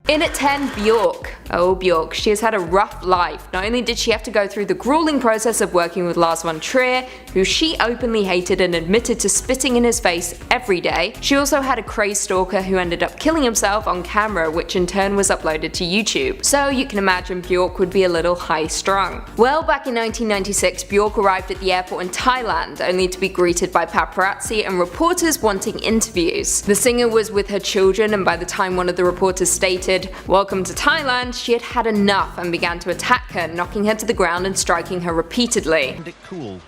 In at 10, Bjork. Oh, Bjork, she has had a rough life. Not only did she have to go through the grueling process of working with Lars von Trier, who she openly hated and admitted to spitting in his face every day, she also had a crazed stalker who ended up killing himself on camera, which in turn was uploaded to YouTube. So you can imagine Bjork would be a little high-strung. Well, back in 1996, Bjork arrived at the airport in Thailand, only to be greeted by paparazzi and reporters wanting interviews. The singer was with her children, and by the time one of the reporters stated, "Welcome to Thailand," she had had enough and began to attack her, knocking her to the ground and striking her repeatedly. Cool.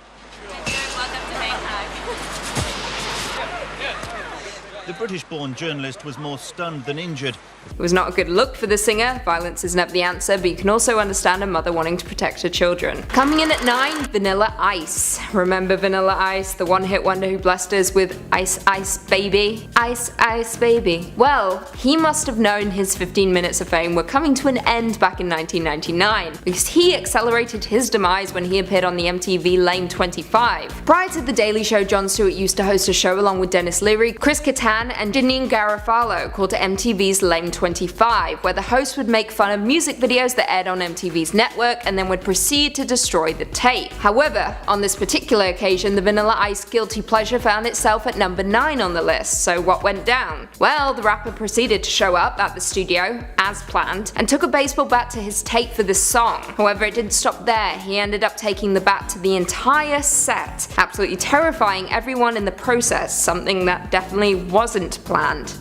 The British-born journalist was more stunned than injured. It was not a good look for the singer. Violence is never the answer, but you can also understand a mother wanting to protect her children. Coming in at 9, Vanilla Ice. Remember Vanilla Ice, the one-hit wonder who blessed us with Ice Ice Baby? Ice Ice Baby. Well, he must have known his 15 minutes of fame were coming to an end back in 1999, because he accelerated his demise when he appeared on the MTV Lame 25. Prior to The Daily Show, Jon Stewart used to host a show along with Dennis Leary, Chris Kattan, and Janine Garofalo called MTV's Lame 25, where the host would make fun of music videos that aired on MTV's network and then would proceed to destroy the tape. However, on this particular occasion, the Vanilla Ice guilty pleasure found itself at number 9 on the list, so what went down? Well, the rapper proceeded to show up at the studio, as planned, and took a baseball bat to his tape for this song. However, it didn't stop there. He ended up taking the bat to the entire set, absolutely terrifying everyone in the process, something that definitely wasn't planned.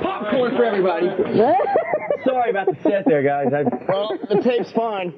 Popcorn for everybody. Sorry about the set there, guys. Well, the tape's fine.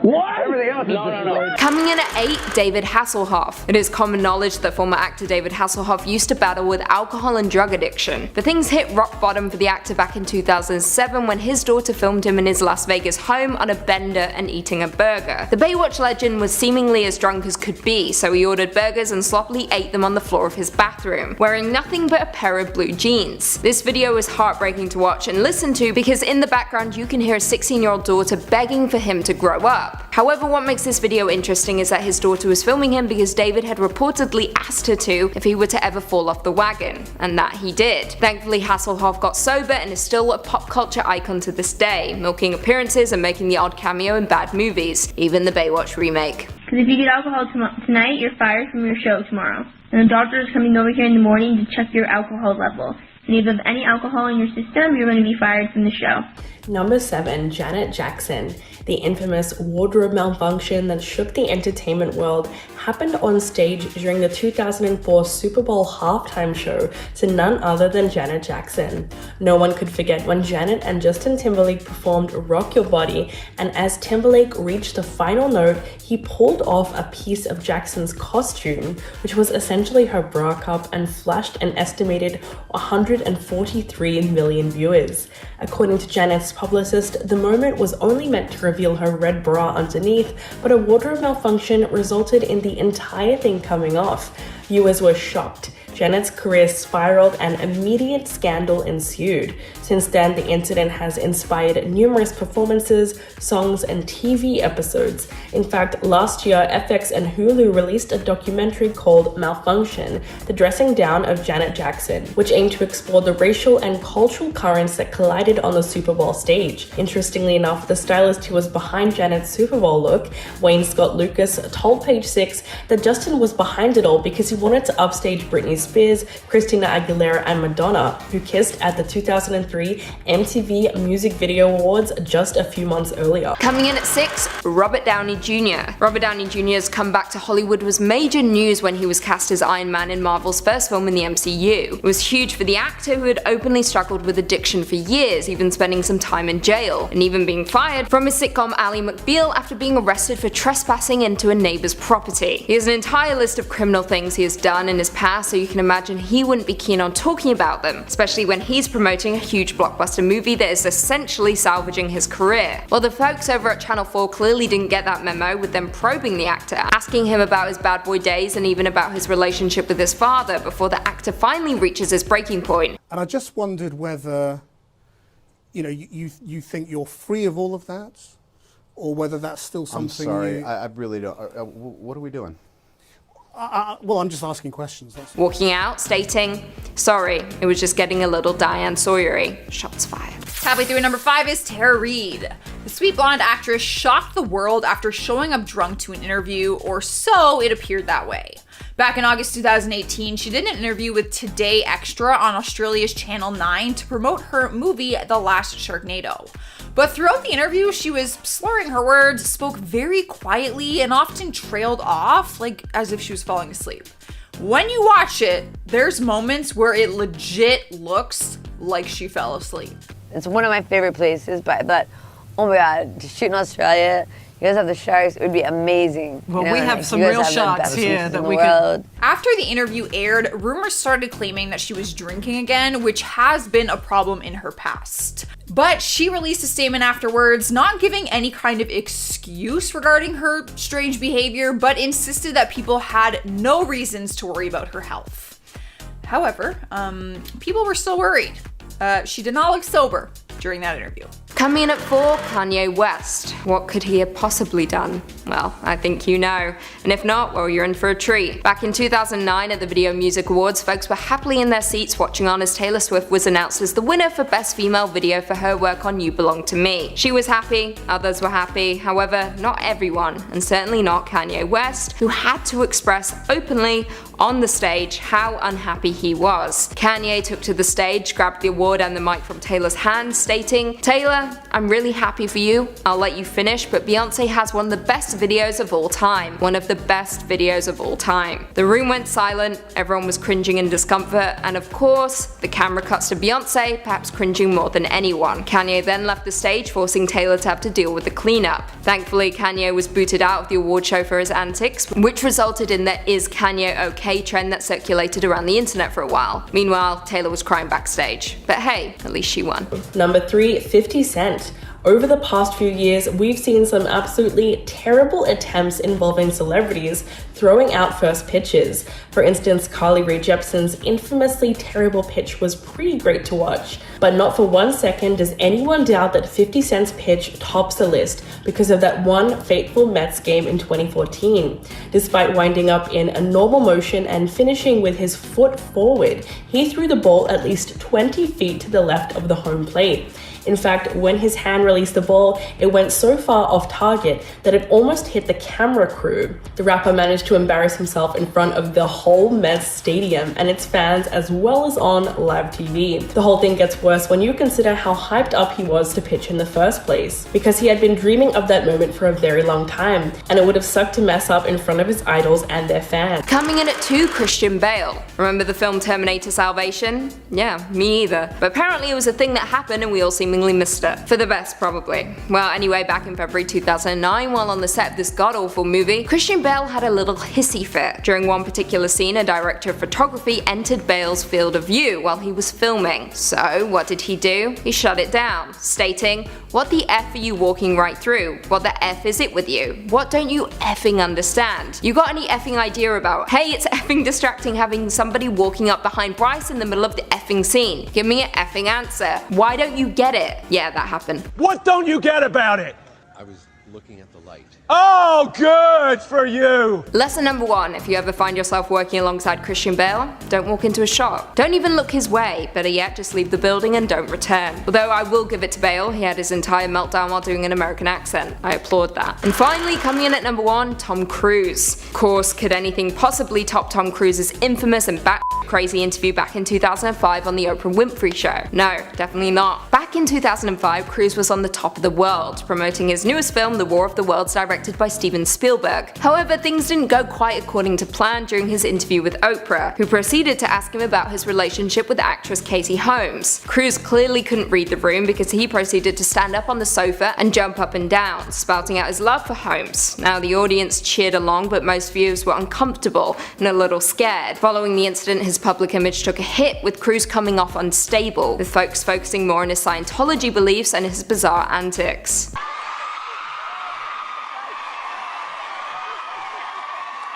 What? Everything else is no. Coming in at 8, David Hasselhoff. It is common knowledge that former actor David Hasselhoff used to battle with alcohol and drug addiction. But things hit rock bottom for the actor back in 2007 when his daughter filmed him in his Las Vegas home on a bender and eating a burger. The Baywatch legend was seemingly as drunk as could be, so he ordered burgers and sloppily ate them on the floor of his bathroom, wearing nothing but a pair of blue jeans. This video is heartbreaking to watch and listen to because in the background you can hear a 16-year-old daughter begging for him to grow up. However, what makes this video interesting is that his daughter was filming him because David had reportedly asked her to if he were to ever fall off the wagon, and that he did. Thankfully, Hasselhoff got sober and is still a pop culture icon to this day, milking appearances and making the odd cameo in bad movies, even the Baywatch remake. Because if you get alcohol tonight, you're fired from your show tomorrow. And the doctor is coming over here in the morning to check your alcohol level. And if you have any alcohol in your system, you're going to be fired from the show. Number 7, Janet Jackson. The infamous wardrobe malfunction that shook the entertainment world happened on stage during the 2004 Super Bowl halftime show to none other than Janet Jackson. No one could forget when Janet and Justin Timberlake performed Rock Your Body, and as Timberlake reached the final note, he pulled off a piece of Jackson's costume, which was essentially her bra cup, and flashed an estimated 143 million viewers. According to Janet's publicist, the moment was only meant to reveal her red bra underneath, but a wardrobe malfunction resulted in the entire thing coming off. Viewers were shocked. Janet's career spiraled and immediate scandal ensued. Since then, the incident has inspired numerous performances, songs, and TV episodes. In fact, last year, FX and Hulu released a documentary called Malfunction, the dressing down of Janet Jackson, which aimed to explore the racial and cultural currents that collided on the Super Bowl stage. Interestingly enough, the stylist who was behind Janet's Super Bowl look, Wayne Scott Lucas, told Page Six that Justin was behind it all because he wanted to upstage Britney Spears, Christina Aguilera, and Madonna, who kissed at the 2003 MTV Music Video Awards just a few months earlier. Coming in at 6, Robert Downey Jr. Robert Downey Jr.'s comeback to Hollywood was major news when he was cast as Iron Man in Marvel's first film in the MCU. It was huge for the actor who had openly struggled with addiction for years, even spending some time in jail, and even being fired from his sitcom Ally McBeal after being arrested for trespassing into a neighbor's property. He has an entire list of criminal things he has done in his past, so you can imagine he wouldn't be keen on talking about them, especially when he's promoting a huge blockbuster movie that is essentially salvaging his career. Well, the folks over at Channel 4 clearly didn't get that memo, with them probing the actor, asking him about his bad boy days and even about his relationship with his father before the actor finally reaches his breaking point. And I just wondered whether, you think you're free of all of that, or whether that's still something. I'm sorry, I really don't. What are we doing? Well, I'm just asking questions. That's Walking out, stating, "Sorry, it was just getting a little Diane Sawyer-y." Shots fired. Halfway through, number 5 is Tara Reid. The sweet blonde actress shocked the world after showing up drunk to an interview, or so it appeared that way. Back in August 2018, she did an interview with Today Extra on Australia's Channel 9 to promote her movie The Last Sharknado. But throughout the interview, she was slurring her words, spoke very quietly, and often trailed off, like as if she was falling asleep. When you watch it, there's moments where it legit looks like she fell asleep. It's one of my favorite places, but I thought, oh my God, to shoot in Australia, you guys have the sharks, it would be amazing. Well, we have some real shots here that we could... After the interview aired, rumors started claiming that she was drinking again, which has been a problem in her past. But she released a statement afterwards, not giving any kind of excuse regarding her strange behavior, but insisted that people had no reasons to worry about her health. However, people were still worried. She did not look sober during that interview. Coming in at 4, Kanye West. What could he have possibly done? Well, I think you know. And if not, well, you're in for a treat. Back in 2009 at the Video Music Awards, folks were happily in their seats watching on as Taylor Swift was announced as the winner for Best Female Video for her work on You Belong to Me. She was happy, others were happy, however, not everyone, and certainly not Kanye West, who had to express openly on the stage how unhappy he was. Kanye took to the stage, grabbed the award and the mic from Taylor's hand, stating, "Taylor, I'm really happy for you. I'll let you finish, but Beyonce has one of the best videos of all time. One of the best videos of all time." The room went silent, everyone was cringing in discomfort, and of course, the camera cuts to Beyonce, perhaps cringing more than anyone. Kanye then left the stage, forcing Taylor to have to deal with the cleanup. Thankfully, Kanye was booted out of the award show for his antics, which resulted in the "Is Kanye okay?" trend that circulated around the internet for a while. Meanwhile, Taylor was crying backstage. But hey, at least she won. Number 3, 50 Cent. Over the past few years, we've seen some absolutely terrible attempts involving celebrities throwing out first pitches. For instance, Carly Rae Jepsen's infamously terrible pitch was pretty great to watch. But not for 1 second does anyone doubt that 50 Cent's pitch tops the list because of that one fateful Mets game in 2014. Despite winding up in a normal motion and finishing with his foot forward, he threw the ball at least 20 feet to the left of the home plate. In fact, when his hand released the ball, it went so far off target that it almost hit the camera crew. The rapper managed to embarrass himself in front of the whole Mets stadium and its fans, as well as on live TV. The whole thing gets worse when you consider how hyped up he was to pitch in the first place, because he had been dreaming of that moment for a very long time, and it would have sucked to mess up in front of his idols and their fans. Coming in at 2, Christian Bale. Remember the film Terminator Salvation? Yeah, me either. But apparently it was a thing that happened and we all seemingly missed it. For the best, probably. Well, anyway, back in February 2009, while on the set of this god-awful movie, Christian Bale had a little hissy fit. During one particular scene, a director of photography entered Bale's field of view while he was filming. So, what did he do? He shut it down, stating, "What the F are you walking right through? What the F is it with you? What don't you effing understand? You got any effing idea about, hey, it's effing distracting having somebody walking up behind Bryce in the middle of the effing scene? Give me an effing answer. Why don't you get it?" Yeah, that happened. What don't you get about it? I was looking at the light. Oh, good for you! Lesson number 1, if you ever find yourself working alongside Christian Bale, don't walk into a shot. Don't even look his way, better yet, just leave the building and don't return. Although I will give it to Bale, he had his entire meltdown while doing an American accent. I applaud that. And finally, coming in at number 1, Tom Cruise. Of course, could anything possibly top Tom Cruise's infamous and crazy interview back in 2005 on the Oprah Winfrey Show? No, definitely not. Back in 2005, Cruise was on the top of the world, promoting his newest film, The War of the Worlds, directed by Steven Spielberg. However, things didn't go quite according to plan during his interview with Oprah, who proceeded to ask him about his relationship with actress Katie Holmes. Cruise clearly couldn't read the room because he proceeded to stand up on the sofa and jump up and down, spouting out his love for Holmes. Now, the audience cheered along, but most viewers were uncomfortable and a little scared. Following the incident, his public image took a hit, with Cruise coming off unstable, with folks focusing more on his Scientology beliefs and his bizarre antics.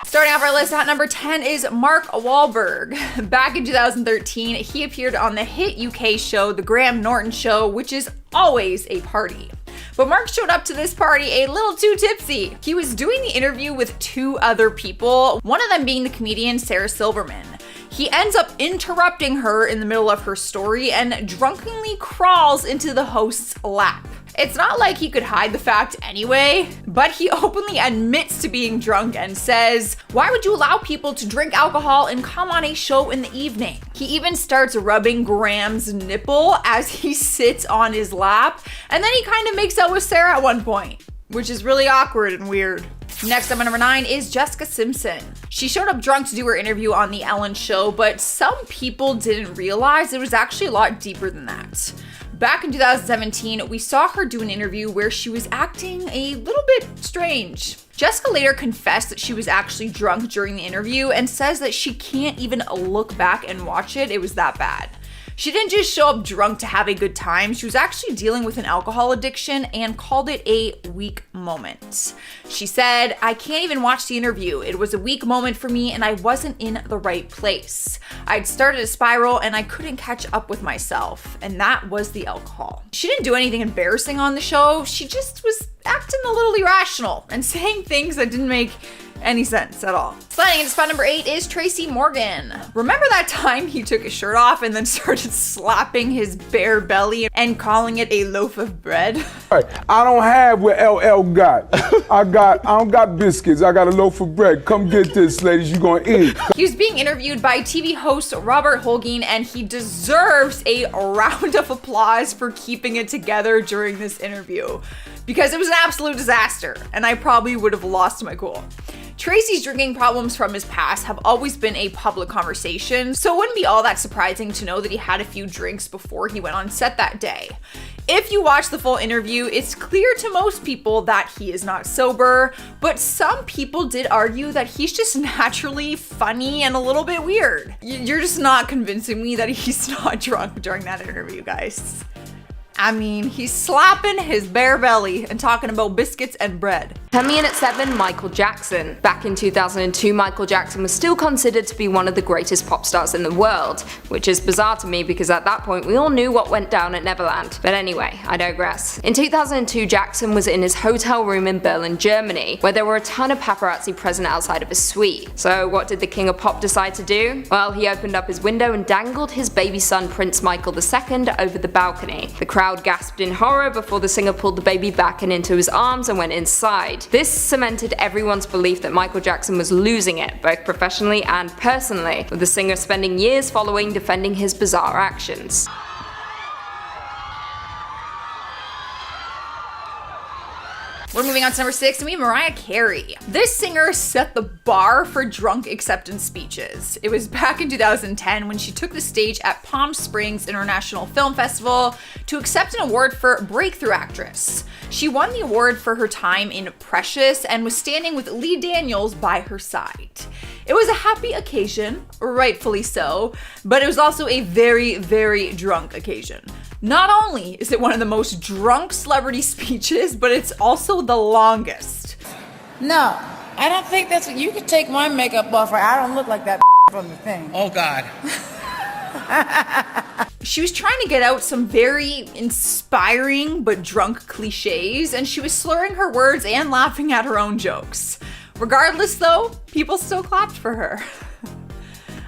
Starting off our list at number 10 is Mark Wahlberg. Back in 2013, he appeared on the hit UK show The Graham Norton Show, which is always a party. But Mark showed up to this party a little too tipsy. He was doing the interview with 2 other people, one of them being the comedian Sarah Silverman. He ends up interrupting her in the middle of her story and drunkenly crawls into the host's lap. It's not like he could hide the fact anyway, but he openly admits to being drunk and says, "Why would you allow people to drink alcohol and come on a show in the evening?" He even starts rubbing Graham's nipple as he sits on his lap, and then he kind of makes out with Sarah at one point, which is really awkward and weird. Next up at number 9 is Jessica Simpson. She showed up drunk to do her interview on The Ellen Show, but some people didn't realize it was actually a lot deeper than that. Back in 2017, we saw her do an interview where she was acting a little bit strange. Jessica later confessed that she was actually drunk during the interview and says that she can't even look back and watch it. It was that bad. She didn't just show up drunk to have a good time. She was actually dealing with an alcohol addiction and called it a weak moment. She said, "I can't even watch the interview. It was a weak moment for me and I wasn't in the right place. I'd started a spiral and I couldn't catch up with myself, and that was the alcohol." She didn't do anything embarrassing on the show. She just was acting a little irrational and saying things that didn't make any sense at all. Sliding into spot number 8 is Tracy Morgan. Remember that time he took his shirt off and then started slapping his bare belly and calling it a loaf of bread? I don't have what LL got. I don't got biscuits. I got a loaf of bread. Come get this, ladies. You gonna eat. He was being interviewed by TV host Robert Holguin, and he deserves a round of applause for keeping it together during this interview, because it was an absolute disaster, and I probably would have lost my cool. Tracy's drinking problems from his past have always been a public conversation, so it wouldn't be all that surprising to know that he had a few drinks before he went on set that day. If you watch the full interview, it's clear to most people that he is not sober, but some people did argue that he's just naturally funny and a little bit weird. You're just not convincing me that he's not drunk during that interview, guys. I mean, he's slapping his bare belly and talking about biscuits and bread. Coming in at 7, Michael Jackson. Back in 2002, Michael Jackson was still considered to be one of the greatest pop stars in the world, which is bizarre to me because at that point we all knew what went down at Neverland. But anyway, I digress. In 2002, Jackson was in his hotel room in Berlin, Germany, where there were a ton of paparazzi present outside of his suite. So what did the king of pop decide to do? Well, he opened up his window and dangled his baby son Prince Michael II over the balcony. The crowd gasped in horror before the singer pulled the baby back and into his arms and went inside. This cemented everyone's belief that Michael Jackson was losing it, both professionally and personally, with the singer spending years following defending his bizarre actions. We're moving on to number 6, and we have Mariah Carey. This singer set the bar for drunk acceptance speeches. It was back in 2010 when she took the stage at Palm Springs International Film Festival to accept an award for Breakthrough Actress. She won the award for her time in Precious and was standing with Lee Daniels by her side. It was a happy occasion, rightfully so, but it was also a very, very drunk occasion. Not only is it one of the most drunk celebrity speeches, but it's also the longest. No, I don't think that's what you could take my makeup off, or I don't look like that from the thing. Oh God. She was trying to get out some very inspiring but drunk cliches, and she was slurring her words and laughing at her own jokes. Regardless though, people still clapped for her.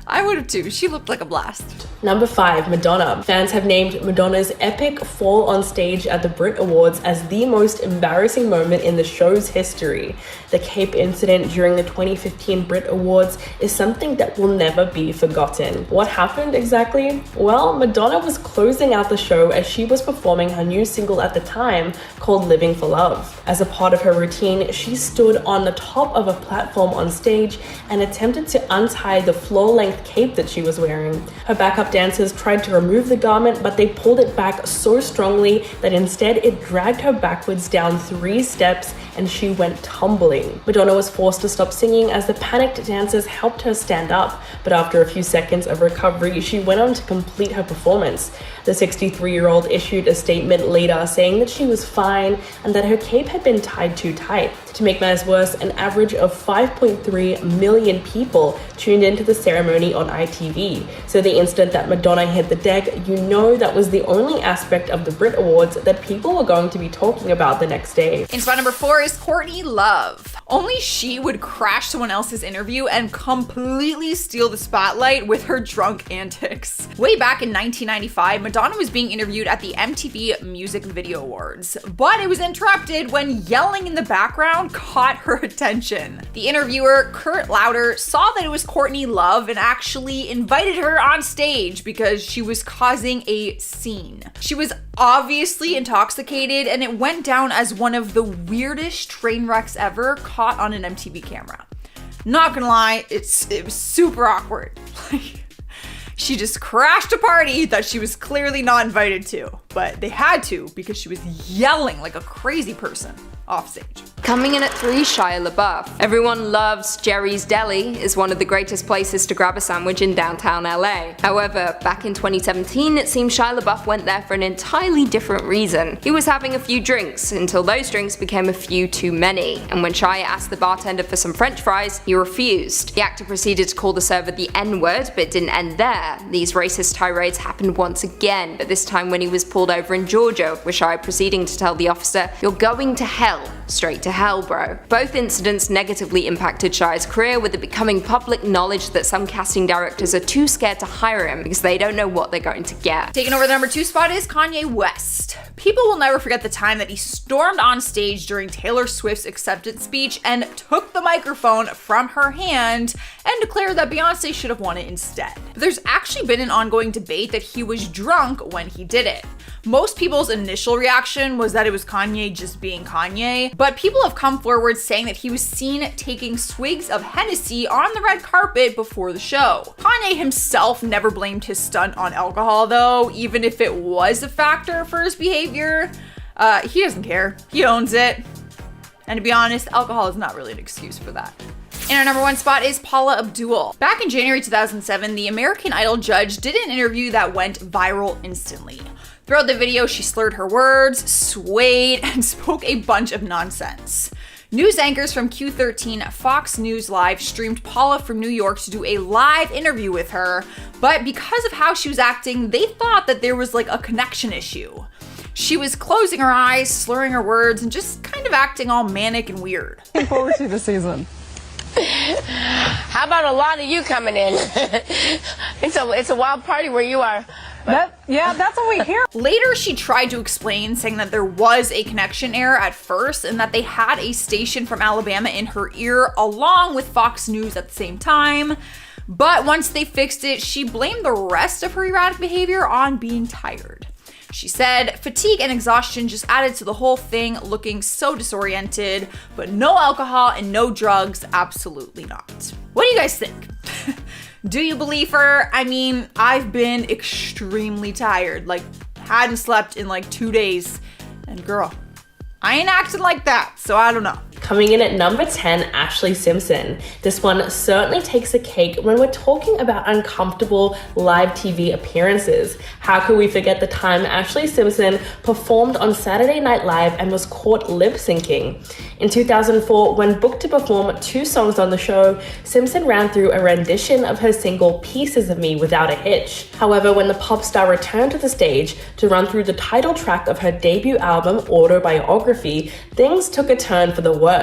I would have too. She looked like a blast. Number 5, Madonna. Fans have named Madonna's epic fall on stage at the Brit Awards as the most embarrassing moment in the show's history. The cape incident during the 2015 Brit Awards is something that will never be forgotten. What happened exactly? Well, Madonna was closing out the show as she was performing her new single at the time called Living for Love. As a part of her routine, she stood on the top of a platform on stage and attempted to untie the floor-length cape that she was wearing. Her backup dancers tried to remove the garment, but they pulled it back so strongly that instead it dragged her backwards down 3 steps and she went tumbling. Madonna was forced to stop singing as the panicked dancers helped her stand up, but after a few seconds of recovery, she went on to complete her performance. The 63-year-old issued a statement later saying that she was fine and that her cape had been tied too tight. To make matters worse, an average of 5.3 million people tuned into the ceremony on ITV. So the instant that Madonna hit the deck, you know that was the only aspect of the Brit Awards that people were going to be talking about the next day. In spot number 4 is Courtney Love. Only she would crash someone else's interview and completely steal the spotlight with her drunk antics. Way back in 1995, Madonna was being interviewed at the MTV Music Video Awards, but it was interrupted when yelling in the background caught her attention. The interviewer, Kurt Lauder, saw that it was Courtney Love and actually invited her on stage because she was causing a scene. She was obviously intoxicated, and it went down as one of the weirdest train wrecks ever caught on an MTV camera. Not gonna lie, it was super awkward. She just crashed a party that she was clearly not invited to, but they had to because she was yelling like a crazy person off stage. Coming in at 3, Shia LaBeouf. Everyone loves Jerry's Deli, is one of the greatest places to grab a sandwich in downtown LA. However, back in 2017, it seems Shia LaBeouf went there for an entirely different reason. He was having a few drinks until those drinks became a few too many, and when Shia asked the bartender for some french fries, he refused. The actor proceeded to call the server the N-word, but it didn't end there. These racist tirades happened once again, but this time when he was pulled over in Georgia, with Shia proceeding to tell the officer, "You're going to hell. Straight to hell, bro." Both incidents negatively impacted Shia's career, with it becoming public knowledge that some casting directors are too scared to hire him because they don't know what they're going to get. Taking over the number 2 spot is Kanye West. People will never forget the time that he stormed on stage during Taylor Swift's acceptance speech and took the microphone from her hand and declared that Beyonce should have won it instead. But there's actually been an ongoing debate that he was drunk when he did it. Most people's initial reaction was that it was Kanye just being Kanye, but people have come forward saying that he was seen taking swigs of Hennessy on the red carpet before the show. Kanye himself never blamed his stunt on alcohol though, even if it was a factor for his behavior. He doesn't care. He owns it. And to be honest, alcohol is not really an excuse for that. And our number 1 spot is Paula Abdul. Back in January 2007, the American Idol judge did an interview that went viral instantly. Throughout the video, she slurred her words, swayed, and spoke a bunch of nonsense. News anchors from Q13 Fox News Live streamed Paula from New York to do a live interview with her, but because of how she was acting, they thought that there was like a connection issue. She was closing her eyes, slurring her words, and just kind of acting all manic and weird. Looking forward to the season. How about a lot of you coming in? It's a wild party where you are. Yeah, that's what we hear. Later, she tried to explain, saying that there was a connection error at first and that they had a station from Alabama in her ear along with Fox News at the same time. But once they fixed it, she blamed the rest of her erratic behavior on being tired. She said, "Fatigue and exhaustion just added to the whole thing, looking so disoriented, but no alcohol and no drugs, absolutely not." What do you guys think? Do you believe her? I mean, I've been extremely tired, like hadn't slept in like 2 days, and girl, I ain't acting like that, so I don't know. Coming in at number 10, Ashley Simpson. This one certainly takes a cake when we're talking about uncomfortable live TV appearances. How could we forget the time Ashley Simpson performed on Saturday Night Live and was caught lip syncing? In 2004, when booked to perform 2 songs on the show, Simpson ran through a rendition of her single Pieces of Me without a hitch. However, when the pop star returned to the stage to run through the title track of her debut album, Autobiography, things took a turn for the worse.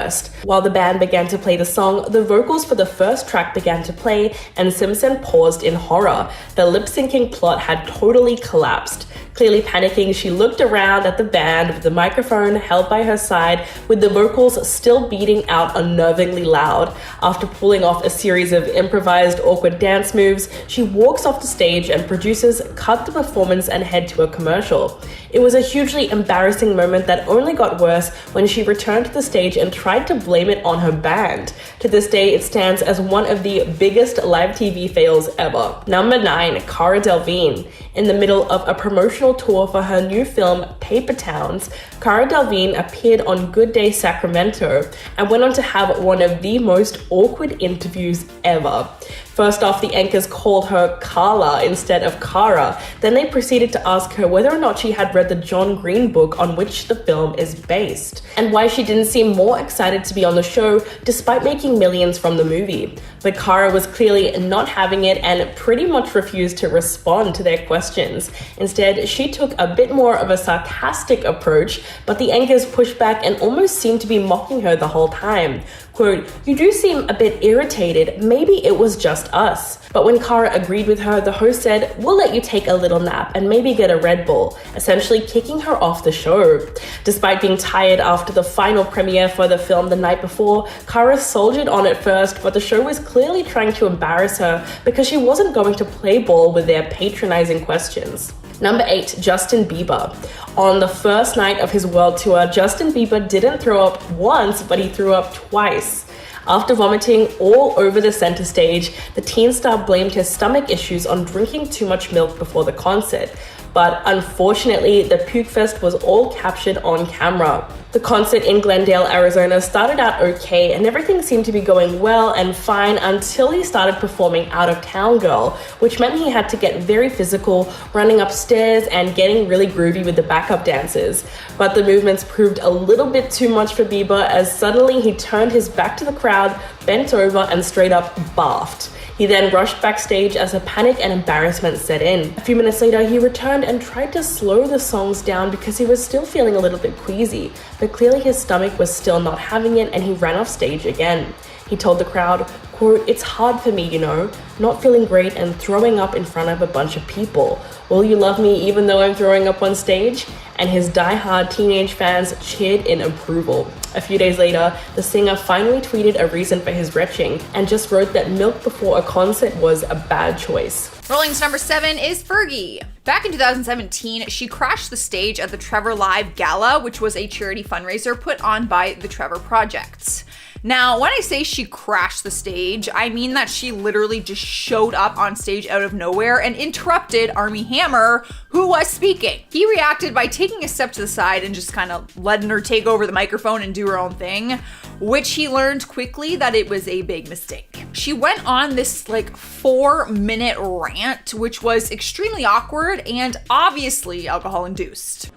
While the band began to play the song, the vocals for the first track began to play, and Simpson paused in horror. The lip-syncing plot had totally collapsed. Clearly panicking, she looked around at the band with the microphone held by her side, with the vocals still beating out unnervingly loud. After pulling off a series of improvised awkward dance moves, she walks off the stage and producers cut the performance and head to a commercial. It was a hugely embarrassing moment that only got worse when she returned to the stage and tried to blame it on her band. To this day, it stands as one of the biggest live TV fails ever. Number 9, Cara Delevingne. In the middle of a promotional tour for her new film, Paper Towns, Cara Delevingne appeared on Good Day Sacramento and went on to have one of the most awkward interviews ever. First off, the anchors called her Carla instead of Cara. Then they proceeded to ask her whether or not she had read the John Green book on which the film is based, and why she didn't seem more excited to be on the show despite making millions from the movie. But Cara was clearly not having it and pretty much refused to respond to their questions. Instead, she took a bit more of a sarcastic approach, but the anchors pushed back and almost seemed to be mocking her the whole time. Quote, "You do seem a bit irritated, maybe it was just us." But when Cara agreed with her, the host said, "We'll let you take a little nap and maybe get a Red Bull," essentially kicking her off the show. Despite being tired after the final premiere for the film the night before, Cara soldiered on at first, but the show was clearly trying to embarrass her because she wasn't going to play ball with their patronizing questions. Number 8, Justin Bieber. On the first night of his world tour, Justin Bieber didn't throw up once, but he threw up twice. After vomiting all over the center stage, the teen star blamed his stomach issues on drinking too much milk before the concert. But unfortunately, the puke fest was all captured on camera. The concert in Glendale, Arizona started out okay and everything seemed to be going well and fine until he started performing Out of Town Girl, which meant he had to get very physical, running upstairs and getting really groovy with the backup dancers. But the movements proved a little bit too much for Bieber as suddenly he turned his back to the crowd, bent over and straight up barfed. He then rushed backstage as a panic and embarrassment set in. A few minutes later, he returned and tried to slow the songs down because he was still feeling a little bit queasy, but clearly his stomach was still not having it and he ran off stage again. He told the crowd, quote, "It's hard for me, you know, not feeling great and throwing up in front of a bunch of people. Will you love me even though I'm throwing up on stage?" And his die-hard teenage fans cheered in approval. A few days later, the singer finally tweeted a reason for his retching and just wrote that milk before a concert was a bad choice. Rolling's number 7 is Fergie. Back in 2017, she crashed the stage at the Trevor Live Gala, which was a charity fundraiser put on by the Trevor Project. Now, when I say she crashed the stage, I mean that she literally just showed up on stage out of nowhere and interrupted Armie Hammer, who was speaking. He reacted by taking a step to the side and just kind of letting her take over the microphone and do her own thing, which he learned quickly that it was a big mistake. She went on this 4-minute rant, which was extremely awkward and obviously alcohol-induced.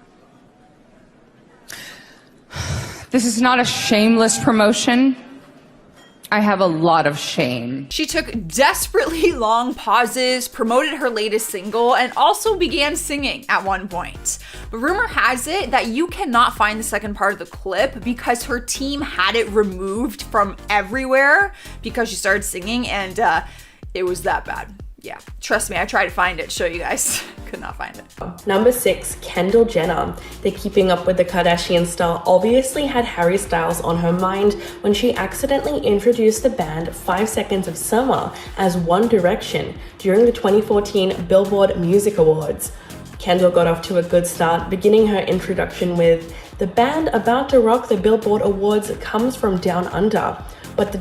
This is not a shameless promotion. I have a lot of shame. She took desperately long pauses, promoted her latest single, and also began singing at one point. But rumor has it that you cannot find the second part of the clip because her team had it removed from everywhere because she started singing and it was that bad. Yeah, trust me, I tried to find it, show you guys. Could not find it. Number 6, Kendall Jenner. The Keeping Up with the Kardashians star obviously had Harry Styles on her mind when she accidentally introduced the band 5 Seconds of Summer as One Direction during the 2014 Billboard Music Awards. Kendall got off to a good start, beginning her introduction with, "The band about to rock the Billboard Awards comes from down under, but the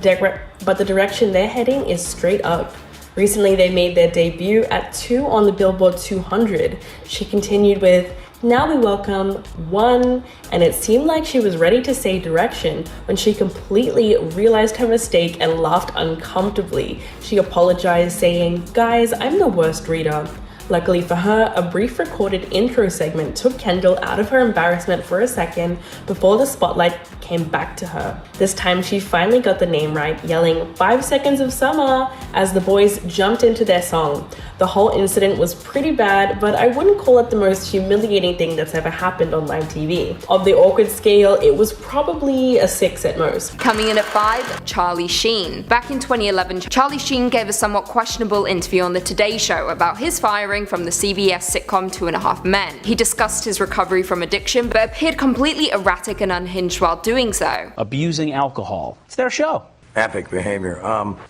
direction they're heading is straight up." Recently, they made their debut at 2 on the Billboard 200. She continued with, "Now we welcome One," and it seemed like she was ready to say Direction when she completely realized her mistake and laughed uncomfortably. She apologized, saying, "Guys, I'm the worst reader." Luckily for her, a brief recorded intro segment took Kendall out of her embarrassment for a second before the spotlight came back to her. This time she finally got the name right, yelling 5 Seconds of Summer as the boys jumped into their song. The whole incident was pretty bad, but I wouldn't call it the most humiliating thing that's ever happened on live TV. Of the awkward scale, it was probably a 6 at most. Coming in at 5, Charlie Sheen. Back in 2011, Charlie Sheen gave a somewhat questionable interview on the Today Show about his firing from the CBS sitcom 2.5 Men. He discussed his recovery from addiction, but appeared completely erratic and unhinged while doing so. Abusing alcohol. It's their show. Epic behavior.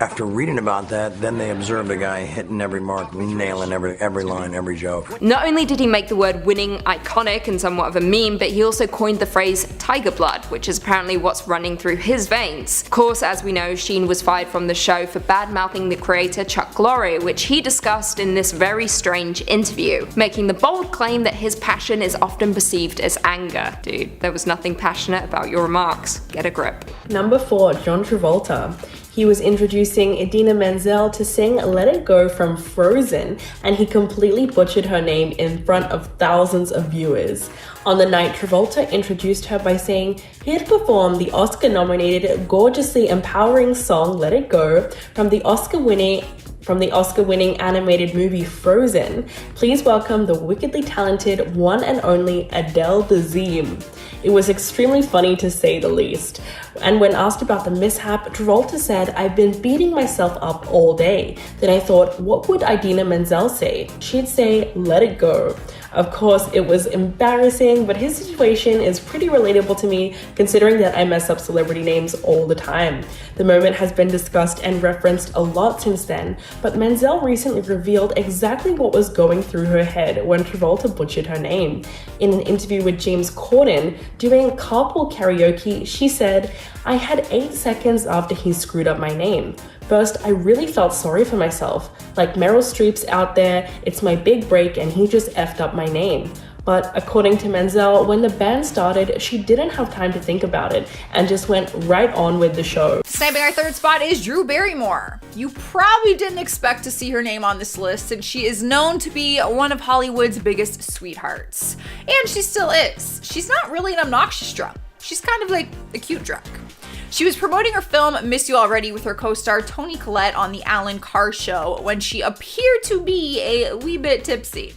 After reading about that, then they observed a guy hitting every mark, nailing every line, every joke. Not only did he make the word winning iconic and somewhat of a meme, but he also coined the phrase tiger blood, which is apparently what's running through his veins. Of course, as we know, Sheen was fired from the show for bad-mouthing the creator Chuck Lorre, which he discussed in this very strange interview, making the bold claim that his passion is often perceived as anger. Dude, there was nothing passionate about your remarks. Get a grip. Number 4, John Travolta. He was introducing Idina Menzel to sing Let It Go from Frozen, and he completely butchered her name in front of thousands of viewers. On the night, Travolta introduced her by saying he'd perform the Oscar-nominated, gorgeously empowering song Let It Go from the Oscar-winning animated movie Frozen. Please welcome the wickedly talented one and only Adele Dazeem. It was extremely funny to say the least. And when asked about the mishap, Travolta said, "I've been beating myself up all day. Then I thought, what would Idina Menzel say? She'd say, let it go." Of course, it was embarrassing, but his situation is pretty relatable to me considering that I mess up celebrity names all the time. The moment has been discussed and referenced a lot since then, but Menzel recently revealed exactly what was going through her head when Travolta butchered her name. In an interview with James Corden, doing carpool karaoke, she said, "I had 8 seconds after he screwed up my name. First, I really felt sorry for myself. Like Meryl Streep's out there, it's my big break and he just effed up my name." But according to Menzel, when the band started, she didn't have time to think about it and just went right on with the show. Sniping our third spot is Drew Barrymore. You probably didn't expect to see her name on this list, and she is known to be one of Hollywood's biggest sweethearts. And she still is. She's not really an obnoxious drunk. She's kind of like a cute drunk. She was promoting her film Miss You Already with her co-star Toni Collette on the Alan Carr show when she appeared to be a wee bit tipsy.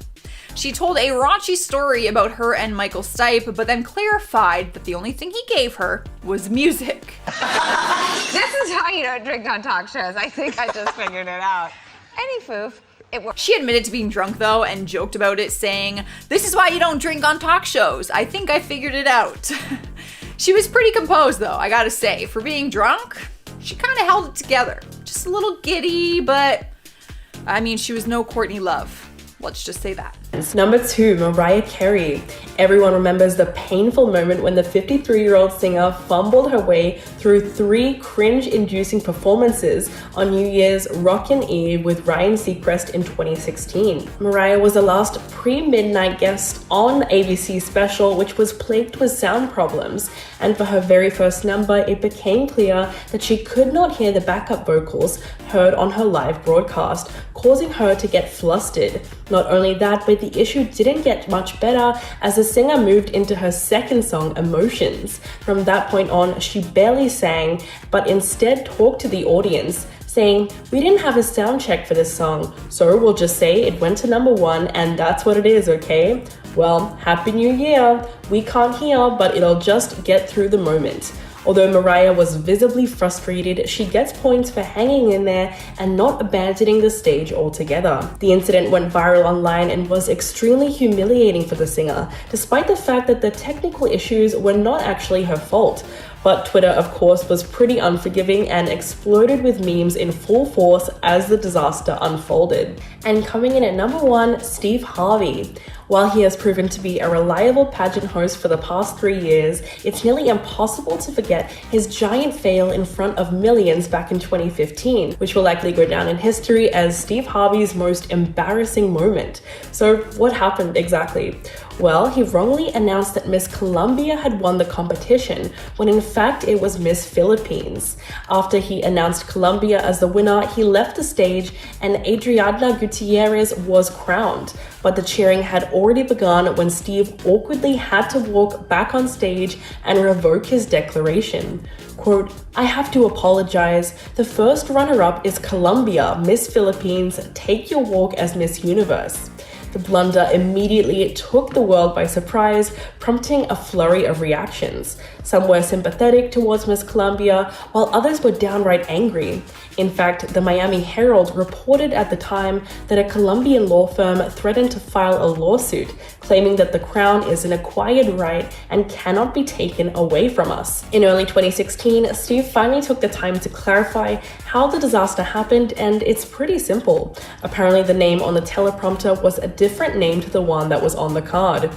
She told a raunchy story about her and Michael Stipe, but then clarified that the only thing he gave her was music. This is how you don't drink on talk shows. I think I just figured it out. Any foof. It worked. She admitted to being drunk though and joked about it, saying, "This is why you don't drink on talk shows. I think I figured it out." She was pretty composed though, I gotta say. For being drunk, she kind of held it together. Just a little giddy, but I mean, she was no Courtney Love. Let's just say that. Number 2, Mariah Carey. Everyone remembers the painful moment when the 53-year-old singer fumbled her way through 3 cringe-inducing performances on New Year's Rockin' Eve with Ryan Seacrest in 2016. Mariah was the last pre-midnight guest on ABC's special, which was plagued with sound problems. And for her very first number, it became clear that she could not hear the backup vocals heard on her live broadcast, causing her to get flustered. Not only that, but the issue didn't get much better as the singer moved into her second song, Emotions. From that point on, she barely sang, but instead talked to the audience, saying, "We didn't have a sound check for this song, so we'll just say it went to number 1 and that's what it is, okay? Well, Happy New Year! We can't hear, but it'll just get through the moment." Although Mariah was visibly frustrated, she gets points for hanging in there and not abandoning the stage altogether. The incident went viral online and was extremely humiliating for the singer, despite the fact that the technical issues were not actually her fault. But Twitter, of course, was pretty unforgiving and exploded with memes in full force as the disaster unfolded. And coming in at number 1, Steve Harvey. While he has proven to be a reliable pageant host for the past 3 years, it's nearly impossible to forget his giant fail in front of millions back in 2015, which will likely go down in history as Steve Harvey's most embarrassing moment. So what happened exactly? Well, he wrongly announced that Miss Colombia had won the competition, when in fact it was Miss Philippines. After he announced Colombia as the winner, he left the stage and Adriana Gutierrez was crowned. But the cheering had already begun when Steve awkwardly had to walk back on stage and revoke his declaration. Quote, "I have to apologize. The first runner-up is Colombia, Miss Philippines. Take your walk as Miss Universe." The blunder immediately took the world by surprise, prompting a flurry of reactions. Some were sympathetic towards Miss Colombia, while others were downright angry. In fact, the Miami Herald reported at the time that a Colombian law firm threatened to file a lawsuit, claiming that the crown is an acquired right and cannot be taken away from us. In early 2016, Steve finally took the time to clarify how the disaster happened, and it's pretty simple. Apparently, the name on the teleprompter was a different name to the one that was on the card.